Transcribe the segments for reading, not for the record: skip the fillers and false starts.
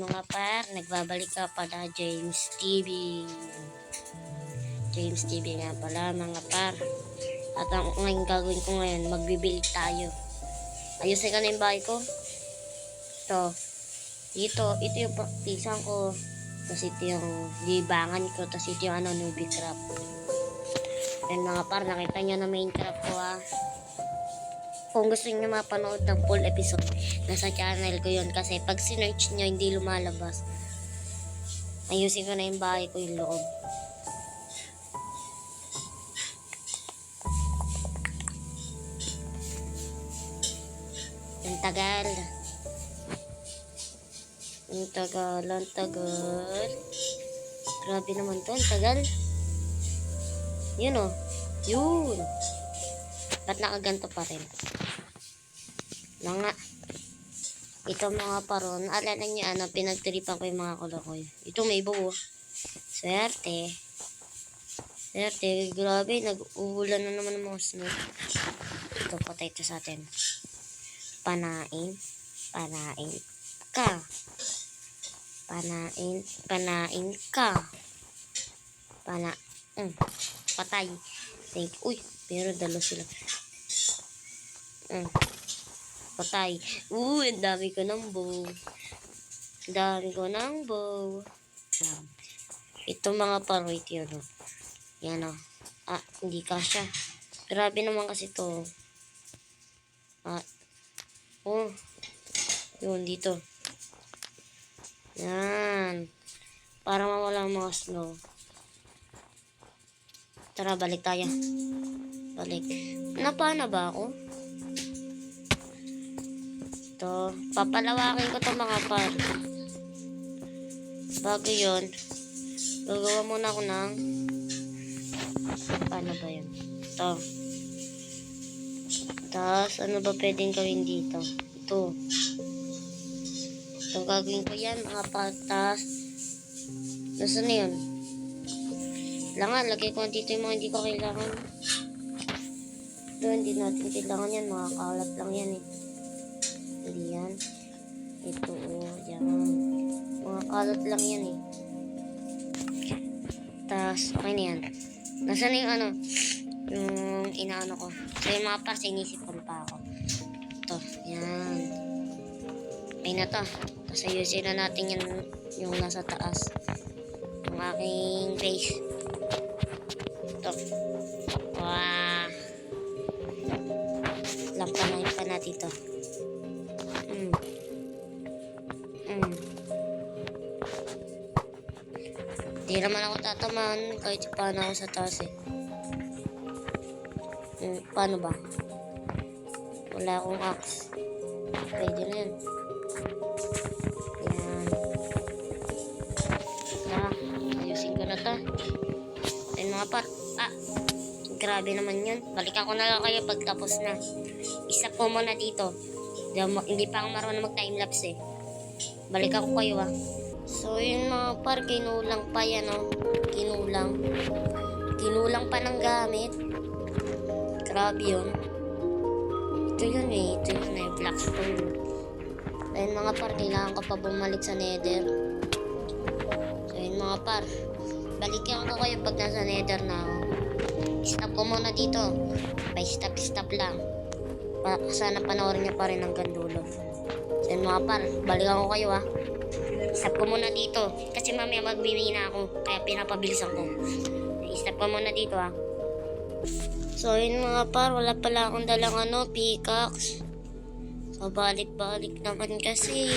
mga par, nagbabalik ka pala James TV. James TV nga pala mga par. At ang ngayon gagawin ko ngayon, magbibuild tayo. Ayusin ka na yung bahay ko. Ito yung praktisan ko. Tapos ito yung libangan ko. Tapos ito yung newbie craft. Then mga par, nakita nyo na Minecraft ko ha. Kung gusto niyo mapanood ng full episode, nasa channel ko yun. Kasi pag sinearch nyo, hindi lumalabas. Ayusin ko na yung bahay ko, yung loob. Ang tagal. Ang tagal. Grabe naman to, ang tagal. Yun o. Yun. Ba't nakaganto pa rin? Mga ito mga paron, alala niyo pinagtripan ko yung mga kolokoy. Ito may buo. Swerte, grabe, nag-uulan na naman ng mga snow. Ito, patay ito sa atin. Panain ka. Patay. Uy, pero dalo sila. Patay. Ang dami ko ng bow. Ito mga paroy yun. Yan o. Hindi kasya. Grabe naman kasi to. Yun dito. Yan. Para mawala ang mga snow. Tara, balik tayo. Balik. Napana ba ako? Ito. Papalawakin ko to mga par. Bago yun, gagawa muna ako ng paano ba yun? Ito. Tapos, ano ba pwedeng gawin dito? Ito. Ito gagawin ko yan mga patas. Nasaan na yun? Langan, lagay ko dito yung mga hindi ko kailangan. Ito, hindi natin kailangan yan. Mga kalat lang yan eh. Hindi yan. Ito, yan. Mga kalat lang yan eh. Tapos, okay na yan. Nasaan na yung yung inaano ko. So, yung mga parts, inisipan pa ako. Ito, yan. Ay na to. Tapos, ayusin na natin yung nasa taas. Yung aking face. Ito. Wow. Lampanahin pa natin ito. Di naman ako tatamaan kahit paano ako sa taas eh. Paano ba? Wala akong axe. Pwede na yan. Yan. Ayusin ko na to. Ayun mga par. Grabe naman yun. Balikan ko na lang kayo pag tapos na. Isa po muna dito. Hindi pa ako marunong mag-timelapse eh. Balikan ko kayo So yun mga par, kinulang pa yan Kinulang pa ng gamit. Grabe yun. Ito yun Blackstone. Ayun mga par, kailangan ko pa bumalik sa nether. So yun mga par, balikan ko kayo pag nasa nether na ako. Stop ko muna dito. By stop lang. Sana panoorin nyo pa rin hanggang dulo. So yun mga par, balikan ko kayo Stop ko muna dito. Kasi mamaya magbibina ako. Kaya pinapabilisan ko. Stop ko muna dito So yun mga par, wala pala akong dalang pickaxe. So balik-balik naman kasi.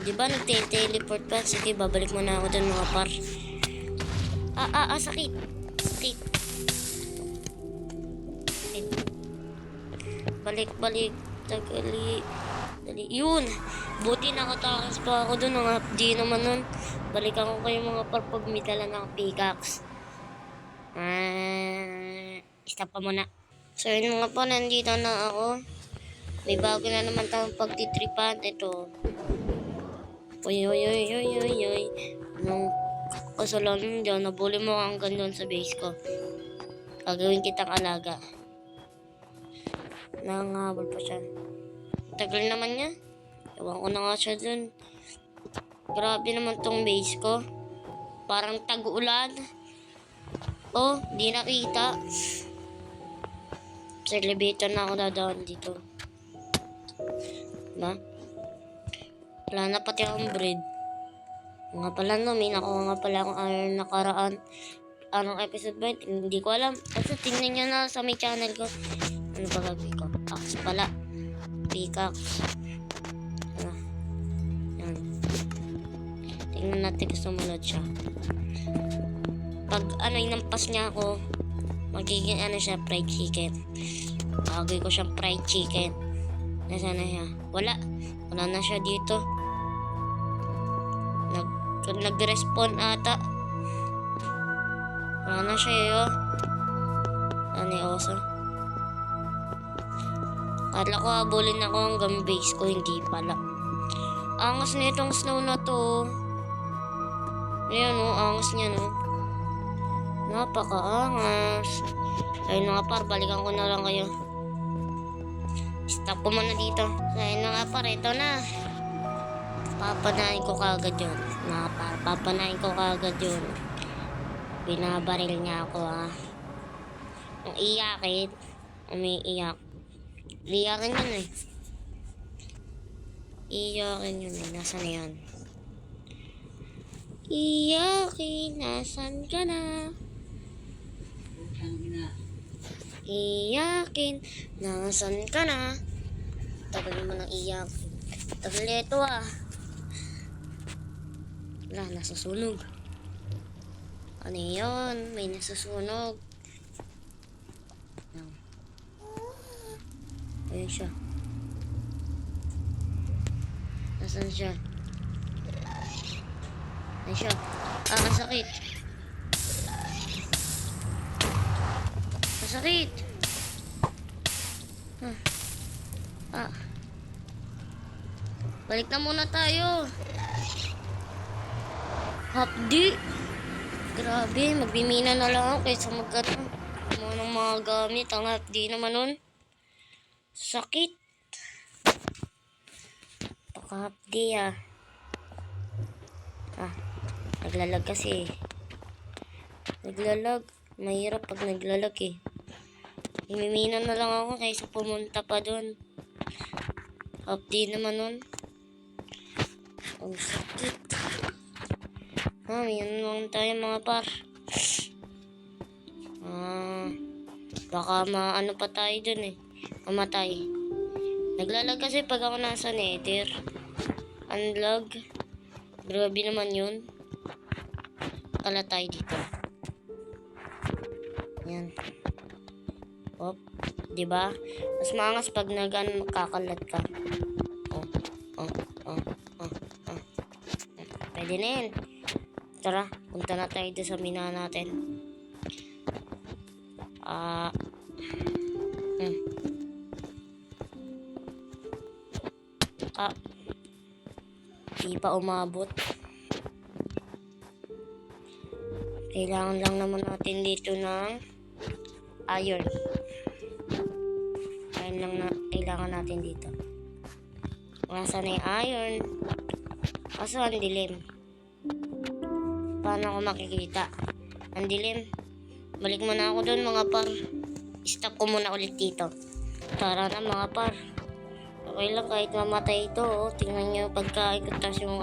Diba nagte-teleport pa? Sige, babalik muna ako dun mga par. Sakit. Balik. Dali. Yun. Buti nakatakas pa ako dun. Di naman nun. Balikan ko kayo mga par pag may dala ng pickaxe. Stop pa muna. So yun mga par, nandito na ako. May bago na naman tayong pagtitripan. Ito. Uy. Nung kasalanan dyan, nabuli mo hanggang doon sa base ko. Gagawin kitang alaga. Nangahabol pa siya. Tagal naman niya. Ewan ko na nga siya dun. Grabe naman tong base ko. Parang tag-ulan. Oh, di nakita. Sa elevator na ako dadaan dito. Diba? Wala na pati akong bread. Nga pala no, may nakuha nga pala akong iron nakaraan. Anong episode ba? Hindi ko alam. Basta tingnan nyo na sa may channel ko. Ano ba gagawin ko? Axe pala. Pickaxe. Yan. Tingnan natin kung sumunod siya. Pag inampas niya ako, magiging siya, fried chicken. Gagawin ko siyang fried chicken. Nasaan na siya? Wala na siya dito. Nag-respawn ata. Wala na siya yun. Ano yung oso? Kala ko habulin ako hanggang base ko, hindi pala. Angas na itong snow na to. Ayan o, angas niya no. Napaka-angas. Ayun na nga par, balikan ko na lang kayo. Stop ko muna dito. Ayun na nga par, ito na. Papanahin ko kagad yun. Papanahin ko kagad yun. Binabaril niya ako Ang iyakin. Umiiyak. Iyakin yun eh. Iyakin yun eh. Nasaan na yun? Iyakin, nasan ka na? Iyakin, nasan ka na? Tagal mo nang iyak. Tagal ito Wala, nasusunog. Ano yun? May nasusunog. Ayun siya. Nasaan siya? Ayun siya. Masakit. Masakit. Balik na muna tayo. Hapdi. Grabe, magbimina na lang ako kaysa ng mga gamit. Ang hapdi naman nun. Sakit. Paka-hapdi naglalag kasi. Naglalag. Mahirap pag naglalag eh. Imimina na lang ako kaysa pumunta pa dun. Hapdi naman nun. Ang sakit. Yan lang tayo mga par. Baka maano pa tayo dun eh. Mamatay. Naglalag kasi pag ako nasa nether. Unlag. Grabe naman yun. Kala tayo dito. Yan. Op. Diba? Mas maangas pag kakalat ka. Pwede na yan. Tara, punta na tayo doon sa mina natin. Di pa umabot. Kailangan lang naman natin dito ng iron. Iron lang na kailangan natin dito. Nasaan na yung iron? Kaso ang dilim. Paano ako makikita? Ang dilim. Balik muna ako doon mga par. Stop ko muna ulit dito. Tara na mga par. Okay lang kahit mamatay ito. Tingnan nyo pagkain ko. Tapos yung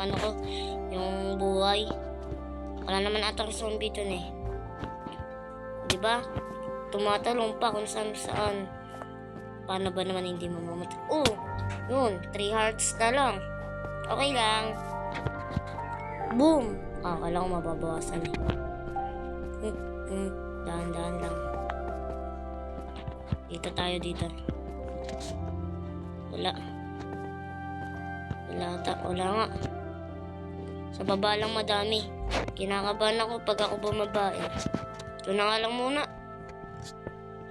yung buhay. Wala naman atang zombie dun eh. Diba? Tumatalong pa kung saan. Paano ba naman hindi mamamatay? Yun. 3 hearts na lang. Okay lang. Boom! Akala ko mababawasan eh. Dahan-dahan lang. Dito tayo dito. Wala nga. Sa baba lang madami. Kinakabahan ako pag ako bumaba eh. Ito na nga lang muna.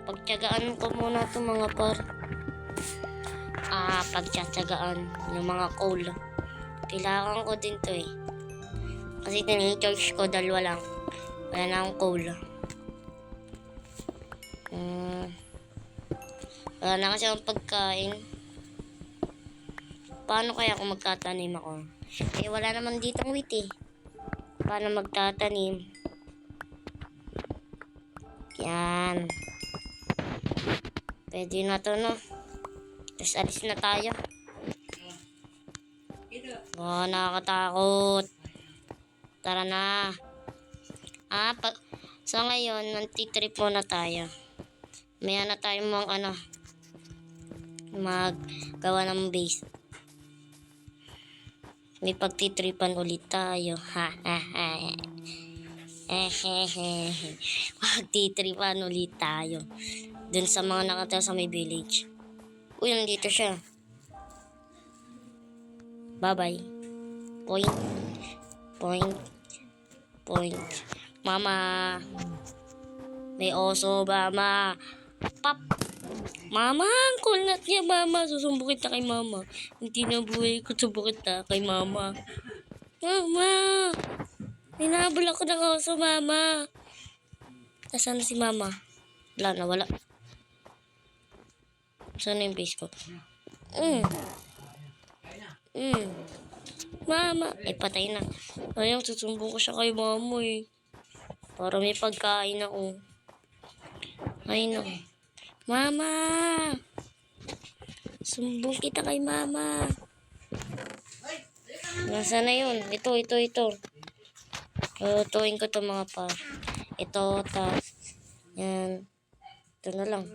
Pagtyagaan ko muna ito mga par. Pagtsatsagaan yung mga coal. Kailangan ko din to eh. Kasi tini-charge ko, 2 lang. Wala na akong coal. Wala na kasi akong pagkain. Paano kaya kung magtatanim ako? Eh, wala naman ditong wheat eh. Paano magtatanim? Yan. Pwede na to, no? Tapos alis na tayo. Oh, nakakatakot. Tara na. So ngayon, nantitrip muna tayo. Maya na tayo maggawa ng base. May pagtitripan ulit tayo. Pagtitripan ulit tayo. Dun sa mga nakatira sa may village. Uy, nandito siya. Bye-bye. Point. Point. Point. Mama. May oso, mama. Pop. Mama, ang kulat niya, mama. Susumbukit na kay mama. Hindi na buhay ko, sumbukit na kay mama. Mama. Hinabol ako ng oso, mama. Nasaan na si mama? Wala na, wala. Saan yung base ko? Mama. Ay, patay na. Ayun, susumbong ko siya kay mama eh. Para may pagkain ako. Ay, no. Mama! Sumbong kita kay mama. Nasaan na yun? Ito. Tutuin ko to mga pa. Ito, yan. Ito na lang.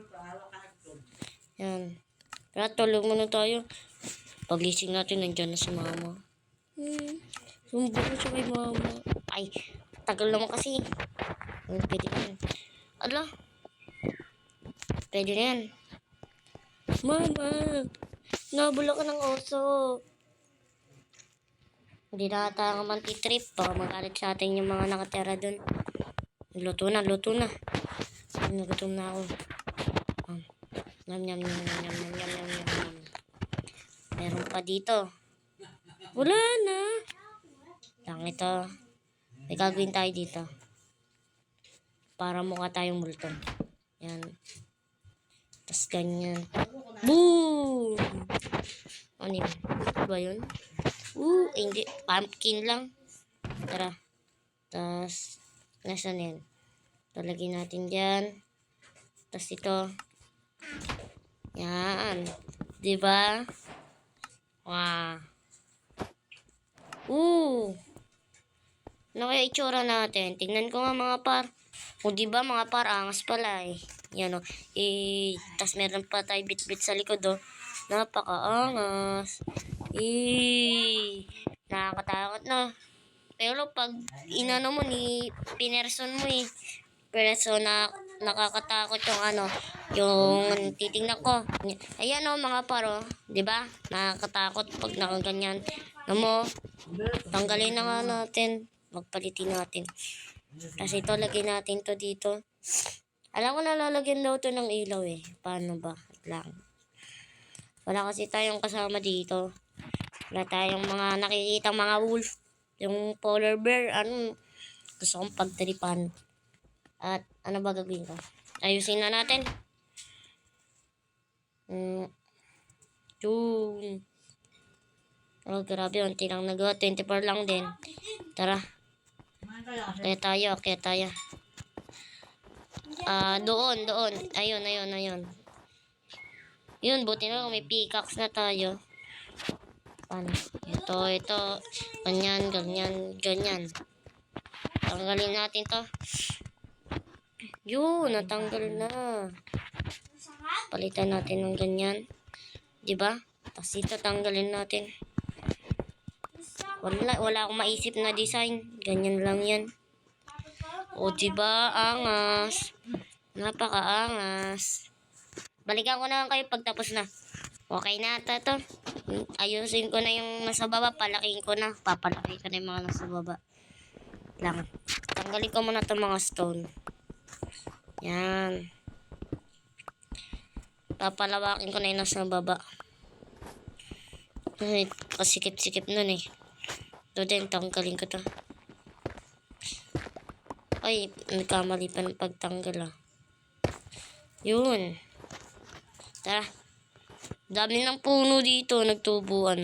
Yan. Tara, tulog muna tayo. Pagising natin, nandyan na si mama. Sumbong ko siya kay mama. Ay, tagal naman kasi. Pwede na yan. Ala. Pwede na yan. Mama, nabula ka ng oso. Hindi na tayo mantitrip. Baka magalit sa atin yung mga nakatira dun. Luto na. Nagutom na ako. Yum. Meron pa dito. Wala na. Lang ito. May gagawin tayo dito. Para mukha tayong multo. Yan. Tapos ganyan. Boom! Ano yun? Ba yun? Hindi. Pumpkin lang. Tara. Tapos, nasaan yan? Talagyan natin dyan. Tapos ito. Yan. Diba? Wow. Ano kaya itsura natin? Tingnan ko nga mga par. O diba mga par, angas pala eh. Yan o. Tas meron pa tayo bit-bit sa likod o. Napaka-angas. Nakakatakot na. Pero pag inano mo pinerson mo Pero nakakatakot yung titingnan ko. Ayan o mga paro, 'di ba? Nakakatakot pag nakaganyan. Mo, tanggalin na nga natin, magpalitin natin. Kasi ito lagyan natin to dito. Alam ko nalalagyan daw to ng ilaw eh. Paano ba? Lang. Wala kasi tayong kasama dito. Wala tayong mga nakikitang mga wolf. Yung polar bear, gusto kong pagtripan. At ano ba gagawin ko? Ayusin na natin. Yun. Oh, grabe. Unti lang nagawa. 24 lang din. Tara. Kaya tayo. Doon. Ayun. Yun, buti na may pickaxe na tayo. Paano? Ito. Ganyan. Tanggalin natin to. Yun, natanggal na. Palitan natin ng ganyan. Diba? Tapos ito, tanggalin natin. Wala akong maisip na design. Ganyan lang yan. O, diba? Angas. Napaka-angas. Balikan ko na kayo pagtapos na. Okay na ata to. Ayusin ko na yung nasa baba. Palakihin ko na. Papalaki ko na yung mga nasa baba. Lang. Tanggalin ko muna itong mga stone. Yan. Papalawakin ko na yung nasa baba. Ay, kasikip-sikip nun eh. Ito din, tanggalin ko to. Ay, nagkamali pa ng pagtanggal Yun. Tara. Dami ng puno dito, nagtubuan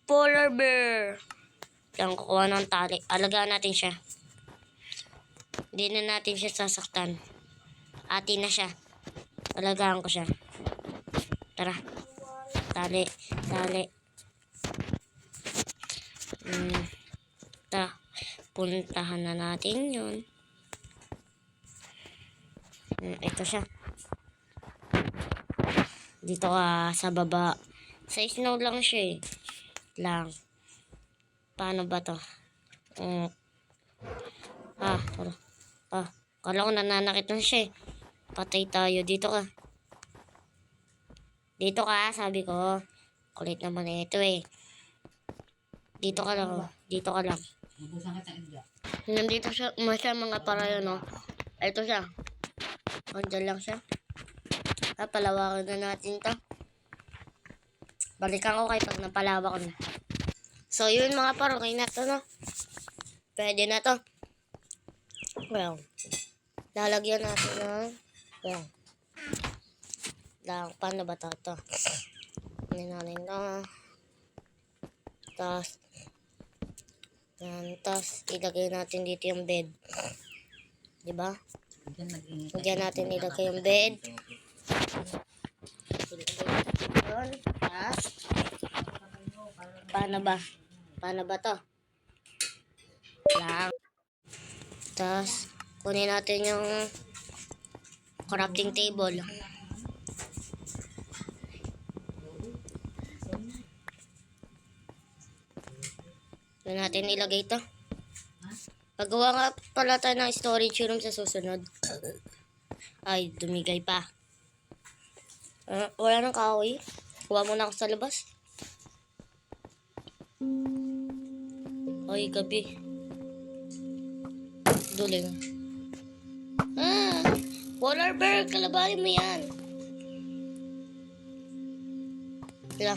Polar bear. Yan, kukuha ng tali. Alagaan natin siya. Hindi na natin siya sasaktan. Atin na siya. Alagaan ko siya. Tara. Tali. Tara. Puntahan na natin yun. Ito siya. Dito ka sa baba. Sa snow lang siya lang. Paano ba to? Kala ko nananakit na siya Patay tayo. Dito ka. Dito ka, sabi ko. Kulit naman ito Dito ka lang. Dito ka lang. Nandito siya, mga parayo, no? Ito siya. Andiyan lang siya. Palawakan na natin to. Balikan ko kayo pag napalawak ko na. So, yun mga paro. Okay na to, no? Pwede na to. Well, lalagyan natin ng paano ba to? Hindi natin to. Tapos, ilagay natin dito yung bed. Diba? Diyan natin ilagay yung bed. Tapos, paano ba to? Lang. Tapos, kunin natin yung crafting table. Doon natin ilagay ito. Pagawa nga pala tayo ng storage room sa susunod. Ay, dumigay pa. Wala nang kahoy. Kuha muna ako sa labas. Ay, gabi. Duling. Polar bear, kalabanin mo yan. Wala.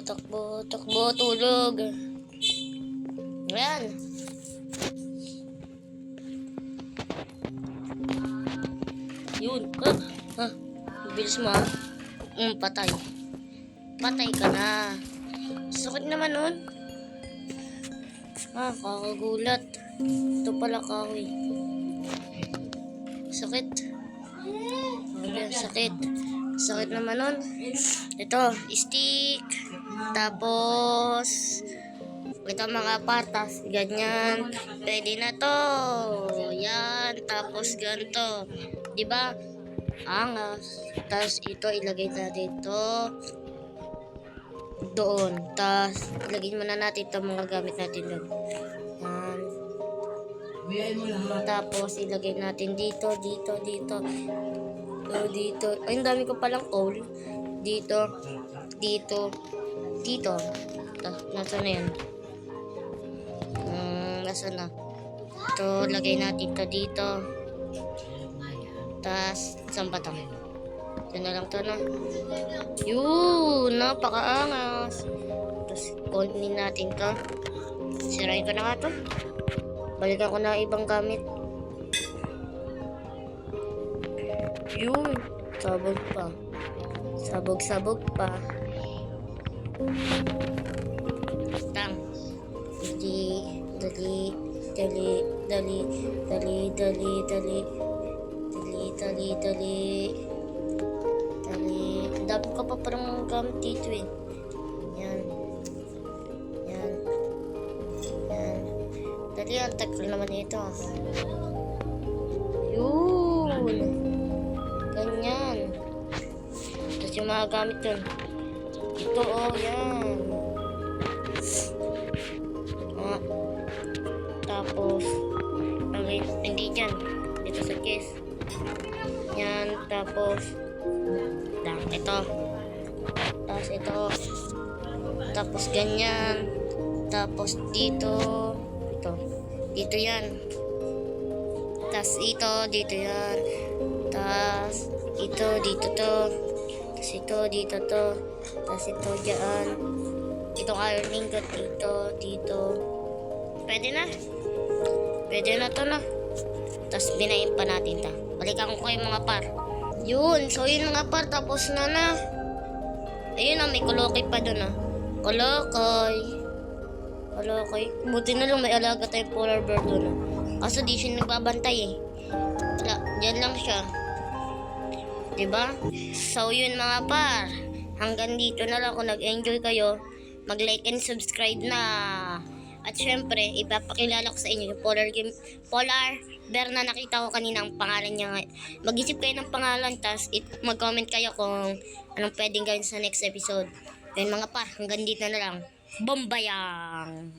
Takbo, tulog. Ayan. Yun. Bilis mo patay. Patay ka na. Sakit naman nun. Kakagulat. Ito pala kahoy. Sakit. Sakit. Sakit naman nun. Ito, stick. Tapos, ito mga patas. Ganyan. Pwede na to. Yan. Tapos ganito. Diba? Angas. Tapos ito, ilagay na dito. Doon. Tapos, ilagay muna natin ito mga gamit natin doon. Yan. Tapos, ilagay natin dito. Ay, ang dami ko palang coal. Dito. Nasaan na yan? Nasaan na? Ito, lagay natin ito dito. Tapos, saan ba ito? Ito na lang ito na. Yun, napakaangas. Tapos, kunin natin ito. Sirain ko na nga ito. Balikan ko na ibang gamit. Yun, sabog pa. Sabog pa. Tang. Dali. Ang dami ko pa parang gamit dito Yan. Dali, ang tagal naman ito. Yun. Ganyan. Tapos yung mga gamit dun. Ito, yan. Tapos, hindi dyan. Dito sa case. Yan, tapos, ito. Tapos ito. Tapos ganyan. Tapos dito. Ito. Dito yan. Tapos ito, dito yan. Tapos ito, dito to. Tapos ito, dito to. Tapos ito, dyan. Ito iron ingot, dito. Pwede na to na. Tapos binayin pa natin ta. Balikan ko kayo mga par. Yun, so yun mga par, tapos na. Ayun na, may kolokoy pa dun ah. Kolokoy. Buti na lang may alaga tayong polar bear dun ah. Kaso di siya nagbabantay eh. Wala, dyan lang siya. Diba? So yun mga par, hanggang dito na lang. Kung nag-enjoy kayo, mag-like and subscribe na. At syempre, ipapakilala ko sa inyo yung polar bear na nakita ko kanina ang pangalan niya. Mag-isip kayo ng pangalan, tas mag-comment kayo kung anong pwedeng gawin sa next episode. Yun mga par, hanggang dito na lang. Bombayang!